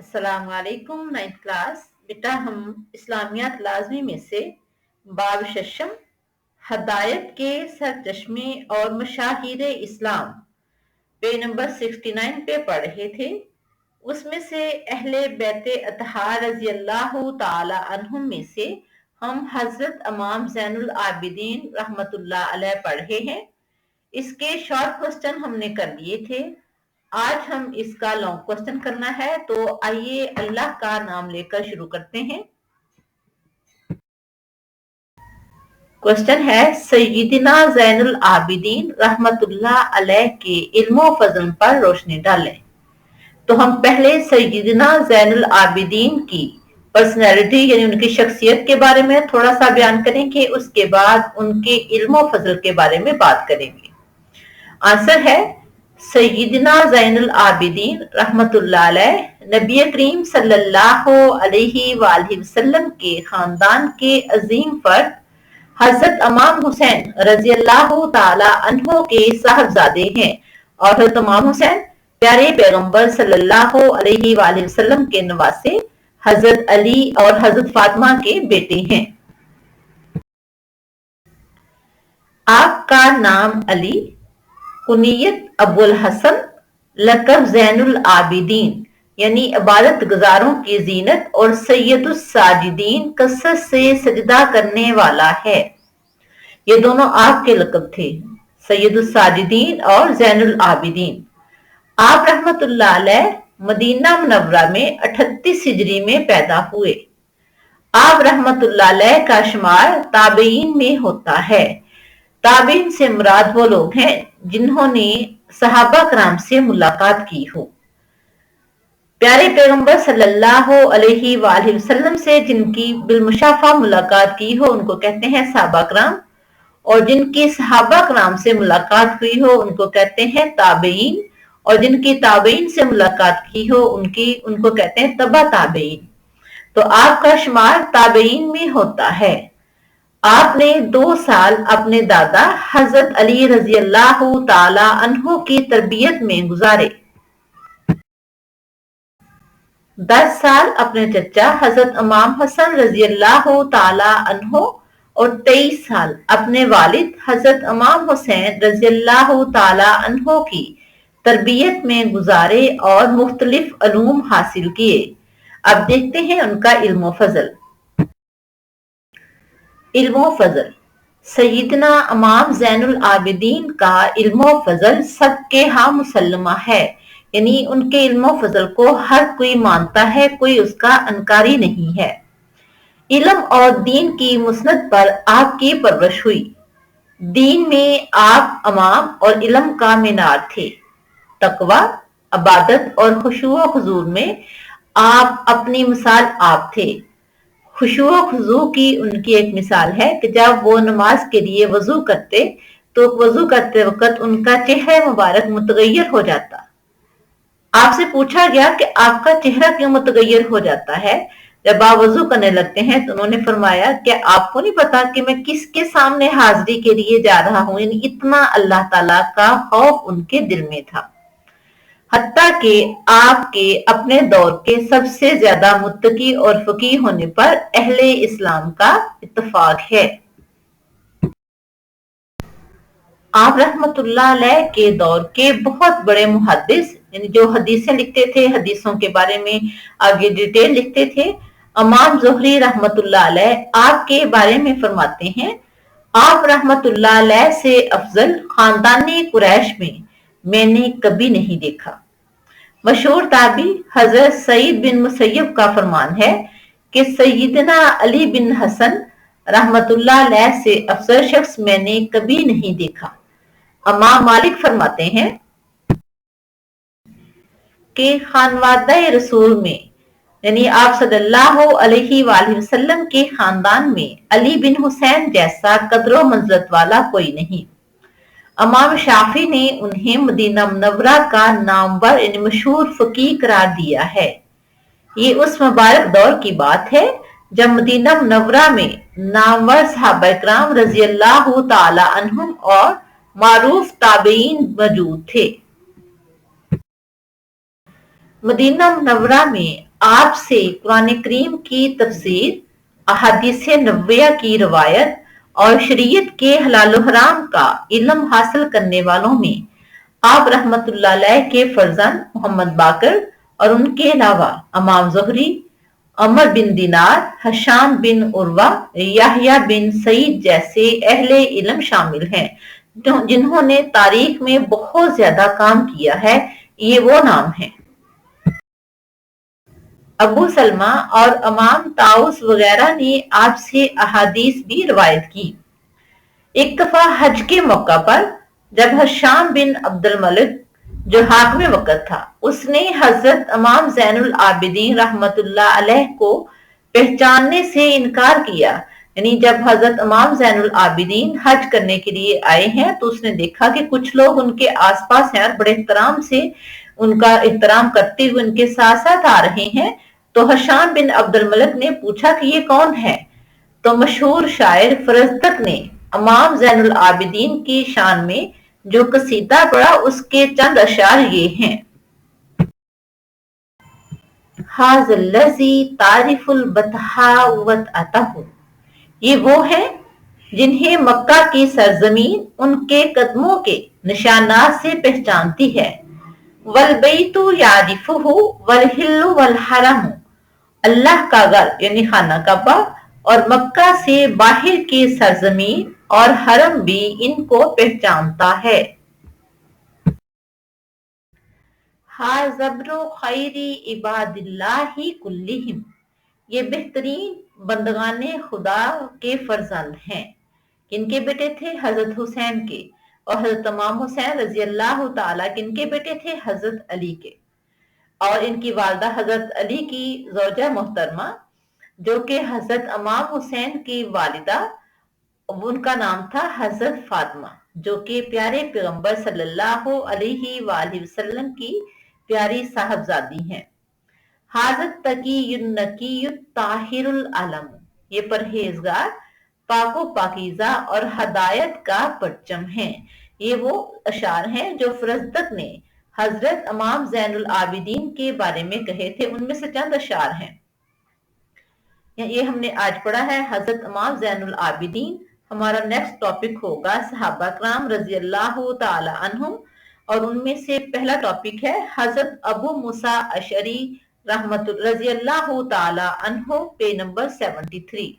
अस्सलाम वालेकुम। 9th class. बेटा हम इस्लामियात लाजमी में से बाब शशम हदायत के सरचश्मे और मशाहिर इस्लाम पे नंबर 69 पे पढ़ रहे थे। उसमें से अहले बैत अतहार रजी अल्लाह ताला अन्हुम में से हम हजरत इमाम ज़ैनुल आबिदीन रहमतुल्लाह अलैह पढ़ रहे हैं। इसके शॉर्ट क्वेश्चन हमने कर लिए थे। आज हम इसका लॉन्ग क्वेश्चन करना है, तो आइए अल्लाह का नाम लेकर शुरू करते हैं। क्वेश्चन है, सैयदना ज़ैनुल आबिदीन रहमतुल्लाह अलैह के इल्म फज़ल पर रोशनी डालें। तो हम पहले सैयदना ज़ैनुल आबिदीन की पर्सनैलिटी यानी उनकी शख्सियत के बारे में थोड़ा सा बयान करेंगे, उसके बाद उनके इल्म फज़ल के बारे में बात करेंगे। आंसर है, सैयदना ज़ैनुल आबिदीन रहमतुल्लाह अलैह नबी करीम सल्लल्लाहु अलैहि वसल्लम के खानदान के अजीम फर्द हजरत इमाम हुसैन रजी अल्लाह ताला अन्हो के साहबजादे हैं और हजरत इमाम हुसैन प्यारे पैगंबर सल्लल्लाहु अलैहि वसल्लम के नवासे हजरत अली और हजरत फातिमा के बेटे हैं। आपका नाम अली, कुनियत अबुल हसन, लक़ब ज़ैनुल आबिदीन यानी इबादत गुजारों की जीनत और सैयदुस साजिदीन कसरत से सजदा करने वाला है। ये दोनों आपके लक़ब थे, सैयदुस साजिदीन और ज़ैनुल आबिदीन। आप रहमतुल्लाह अलैह मदीना मुनव्वरा में 38 हिजरी में पैदा हुए। आप रहमतुल्लाह अलैह का शुमार ताबईन में होता है। ताबीन से मुराद वो लोग हैं जिन्होंने सहाबा कराम से मुलाकात की हो। प्यारे पैगंबर सल्लल्लाहु अलैहि वसल्लम से जिनकी बिलमुशाफा मुलाकात की हो उनको कहते हैं सहाबा कराम, और जिनकी सहाबा कराम से मुलाकात हुई हो उनको कहते हैं ताबईन, और जिनकी ताबईन से मुलाकात की हो उनको कहते हैं तबा ताबईन। तो आपका शुमार ताबईन में होता है। आपने 2 साल अपने दादा हजरत अली रजी अल्लाह ताला अन्हो की तरबियत में गुजारे, 10 साल अपने चचा हजरत इमाम हसन रजी अल्लाह ताला अन्हो और 23 साल अपने वालिद हजरत इमाम हुसैन रजी अल्लाह ताला अन्हो की तरबियत में गुजारे और मुख्तलिफ अलूम हासिल किए। अब देखते हैं उनका इल्म फजल। इल्म फजल, सैयदना इमाम ज़ैनुल आबिदीन का इल्म फजल सबके यहाँ मुसल्लमा है, यानी उनके इल्म फजल को हर कोई मानता है, कोई उसका अनकारी नहीं है। इल्म और दीन की मुसनद पर आपकी परवरिश हुई। दीन में आप इमाम और इल्म का मीनार थे। तकवा, इबादत और खुशू व हुजूर में आप अपनी मिसाल आप थे। खुशू व खुजू की उनकी एक मिसाल है कि जब वो नमाज के लिए वजू करते तो वजू करते वक्त उनका चेहरा मुबारक मुतगय्यर हो जाता। आपसे पूछा गया कि आपका चेहरा क्यों मुतगय्यर हो जाता है जब आप वजू करने लगते हैं, तो उन्होंने फरमाया कि आपको नहीं पता कि मैं किसके सामने हाजिरी के लिए जा रहा हूं। यानी इतना अल्लाह ताला का खौफ उनके दिल में था, हत्ता कि आपके अपने दौर के सबसे ज्यादा मुत्तकी और फकीह होने पर अहले इस्लाम का इत्तफाक है। आप रहमतुल्लाह अलैह के दौर के बहुत बड़े मुहद्दिस, यानी जो हदीसें लिखते थे, हदीसों के बारे में आगे डिटेल लिखते थे, इमाम ज़ुहरी रहमतुल्लाह अलैह आपके बारे में फरमाते हैं, आप रहमतुल्लाह अलैह से अफजल खानदानी कुरैश में मैंने कभी नहीं देखा। मशहूर ताबी हजरत सईद बिन मुसैयब का फरमान है कि सैयदना अली बिन हसन रहमतुल्लाह अलैह से अफजल शख्स मैंने कभी नहीं देखा। इमाम मालिक फरमाते हैं कि खानवादा रसूल में यानी आप सल्लल्लाहु अलैहि वसल्लम के खानदान में अली बिन हुसैन जैसा कदर मंज़रत वाला कोई नहीं। इमाम शाफी ने उन्हें मदीना मुनव्वरा का नामवर यानी मशहूर फकीह करार दिया है। ये उस मुबारक दौर की बात है जब मदीना मुनव्वरा में नामवर सहाबा किराम रजी अल्लाह ताला अन्हुम और मारूफ ताबईन मौजूद थे। मदीना मुनव्वरा में آپ سے قرآن کریم کی تفسیر، احادیث نبویہ کی روایت اور شریعت کے حلال و حرام کا علم حاصل کرنے والوں میں آپ رحمت اللہ علیہ کے فرزند محمد باقر اور ان کے علاوہ امام زہری، عمر بن دینار، حشام بن عروہ، یحییٰ بن سعید جیسے اہل علم شامل ہیں جنہوں نے تاریخ میں بہت زیادہ کام کیا ہے۔ یہ وہ نام ہیں: ابو سلمہ اور امام طاؤس وغیرہ نے آپ سے احادیث بھی روایت کی۔ ایک دفعہ حج کے موقع پر جب حشام بن عبد الملک جو حاکم وقت تھا، اس نے حضرت امام زین العابدین رحمت اللہ علیہ کو پہچاننے سے انکار کیا، یعنی جب حضرت امام زین العابدین حج کرنے کے لیے آئے ہیں تو اس نے دیکھا کہ کچھ لوگ ان کے آس پاس ہیں اور بڑے احترام سے ان کا احترام کرتے ہوئے ان کے ساتھ ساتھ آ رہے ہیں، تو حشام بن عبد الملک نے پوچھا کہ یہ کون ہے؟ تو مشہور شاعر فرزدق نے امام زین العابدین کی شان میں جو قصیدہ پڑھا، اس کے چند اشعار یہ ہیں: ھذا الذی تعرف البطحاء وطأتہ، یہ وہ ہیں جنہیں مکہ کی سرزمین ان کے قدموں کے نشانات سے پہچانتی ہے۔ والبیت یعرفہ والحل والحرم، اللہ کا گھر یعنی خانہ کعبہ اور مکہ سے باہر کی سرزمین اور حرم بھی ان کو پہچانتا ہے۔ زبر خیر عباد اللہ کلہم، یہ بہترین بندگان خدا کے فرزند ہیں۔ کن کے بیٹے تھے؟ حضرت حسین کے، اور حضرت امام حسین رضی اللہ تعالیٰ کن کے بیٹے تھے؟ حضرت علی کے، اور ان کی والدہ حضرت علی کی زوجہ محترمہ جو کہ حضرت امام حسین کی والدہ، ان کا نام تھا حضرت فاطمہ، جو کہ پیارے پیغمبر صلی اللہ علیہ وآلہ وسلم کی پیاری صاحبزادی ہیں۔ حضرت تقی النقی الطاہر العلم، یہ پرہیزگار، پاک و پاکیزہ اور ہدایت کا پرچم ہیں۔ یہ وہ اشعار ہیں جو فرزدق نے حضرت امام زین العابدین کے بارے میں کہے تھے، ان میں سے چند اشعار ہیں۔ یہ ہم نے آج پڑھا ہے حضرت امام زین العابدین۔ ہمارا نیکسٹ ٹاپک ہوگا صحابہ کرام رضی اللہ تعالی عنہم، اور ان میں سے پہلا ٹاپک ہے حضرت ابو موسیٰ اشعری رضی اللہ تعالی عنہ، پے نمبر 73۔